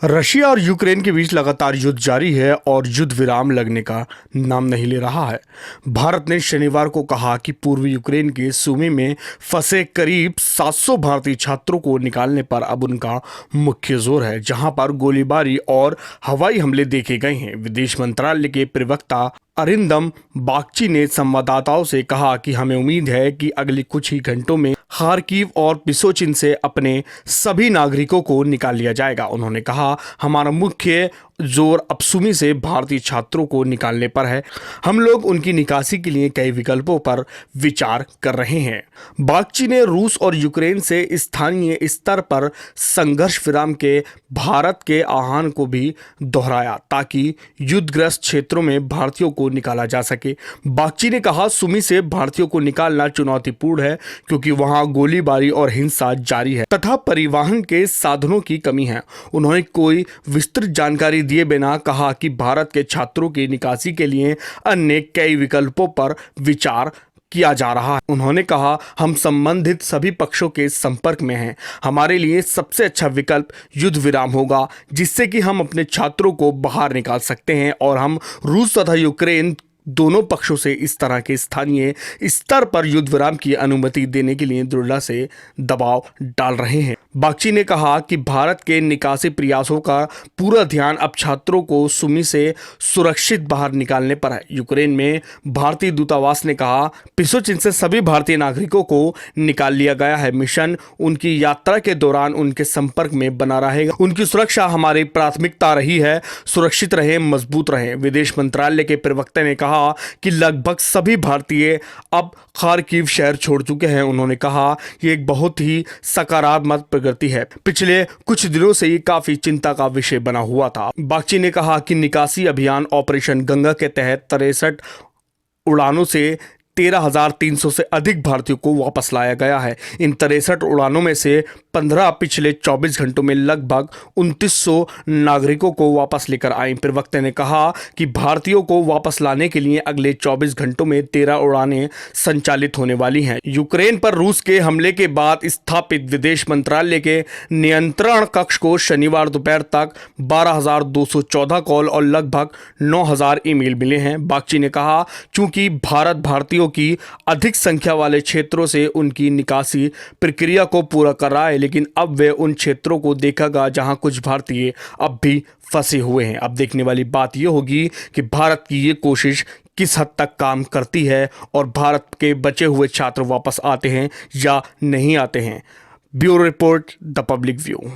Russia और Ukraine के बीच लगातार युद्ध जारी है और युद्ध विराम लगने का नाम नहीं ले रहा है। भारत ने शनिवार को कहा कि पूर्वी यूक्रेन के सुमी में फंसे करीब 700 भारतीय छात्रों को निकालने पर अब उनका मुख्य जोर है, जहां पर गोलीबारी और हवाई हमले देखे गए हैं। विदेश मंत्रालय के प्रवक्ता अरिंदम बागची ने संवाददाताओं से कहा कि हमें उम्मीद है कि अगले कुछ ही घंटों में खार्किव और पिसोचिन से अपने सभी नागरिकों को निकाल लिया जाएगा। उन्होंने कहा, हमारा मुख्य जोर अब सुमी से भारतीय छात्रों को निकालने पर है। हम लोग उनकी निकासी के लिए कई विकल्पों पर विचार कर रहे हैं। बागची ने रूस और यूक्रेन से स्थानीय स्तर पर संघर्ष विराम के भारत के आह्वान को भी दोहराया ताकि युद्धग्रस्त क्षेत्रों में भारतीयों को निकाला जा सके। बागची ने कहा, सुमी से भारतीयों को निकालना चुनौतीपूर्ण है क्योंकि वहां गोलीबारी और हिंसा जारी है तथा परिवहन के साधनों की कमी है। उन्होंने कोई विस्तृत जानकारी दिए बिना कहा कि भारत के छात्रों की निकासी के लिए अन्य कई विकल्पों पर विचार किया जा रहा है। उन्होंने कहा, हम संबंधित सभी पक्षों के संपर्क में हैं। हमारे लिए सबसे अच्छा विकल्प युद्ध विराम होगा जिससे कि हम अपने छात्रों को बाहर निकाल सकते हैं और हम रूस तथा यूक्रेन दोनों पक्षों से इस तरह के स्थानीय स्तर पर युद्ध विराम की अनुमति देने के लिए दृढ़ता से दबाव डाल रहे हैं। बागची ने कहा कि भारत के निकासी प्रयासों का पूरा ध्यान अब छात्रों को सुमी से सुरक्षित बाहर निकालने पर है। यूक्रेन में भारतीय दूतावास ने कहा, पिसोचिन से सभी भारतीय नागरिकों को निकाल लिया गया है। मिशन उनकी यात्रा के दौरान उनके संपर्क में बना रहेगा। उनकी सुरक्षा हमारी प्राथमिकता रही है। सुरक्षित रहें, मजबूत रहें। विदेश मंत्रालय के प्रवक्ता ने कहा कि लगभग सभी भारतीय अब खार्किव शहर छोड़ चुके हैं। उन्होंने कहा, ये एक बहुत ही सकारात्मक प्रगति है। पिछले कुछ दिनों से ये काफी चिंता का विषय बना हुआ था। बागची ने कहा कि निकासी अभियान ऑपरेशन गंगा के तहत 63 उड़ानों से 13,300 से अधिक भारतीयों को वापस लाया गया है। इन 63 उड़ानों में से 15 पिछले 24 घंटों में लगभग 2900 नागरिकों को वापस लेकर आए। प्रवक्ता ने कहा कि भारतीयों को वापस लाने के लिए अगले 24 घंटों में 13 उड़ानें संचालित होने वाली हैं। यूक्रेन पर रूस के हमले के बाद स्थापित विदेश मंत्रालय के नियंत्रण कक्ष को शनिवार दोपहर तक 12,214 कॉल और लगभग 9,000 ईमेल मिले हैं। बागची ने कहा, चूंकि भारत भारतीयों की अधिक संख्या वाले क्षेत्रों से उनकी निकासी प्रक्रिया को पूरा कर रहा है, लेकिन अब वे उन क्षेत्रों को देखेगा जहां कुछ भारतीय अब भी फंसे हुए हैं। अब देखने वाली बात यह होगी कि भारत की ये कोशिश किस हद तक काम करती है और भारत के बचे हुए छात्र वापस आते हैं या नहीं आते हैं। Bureau report, the public view.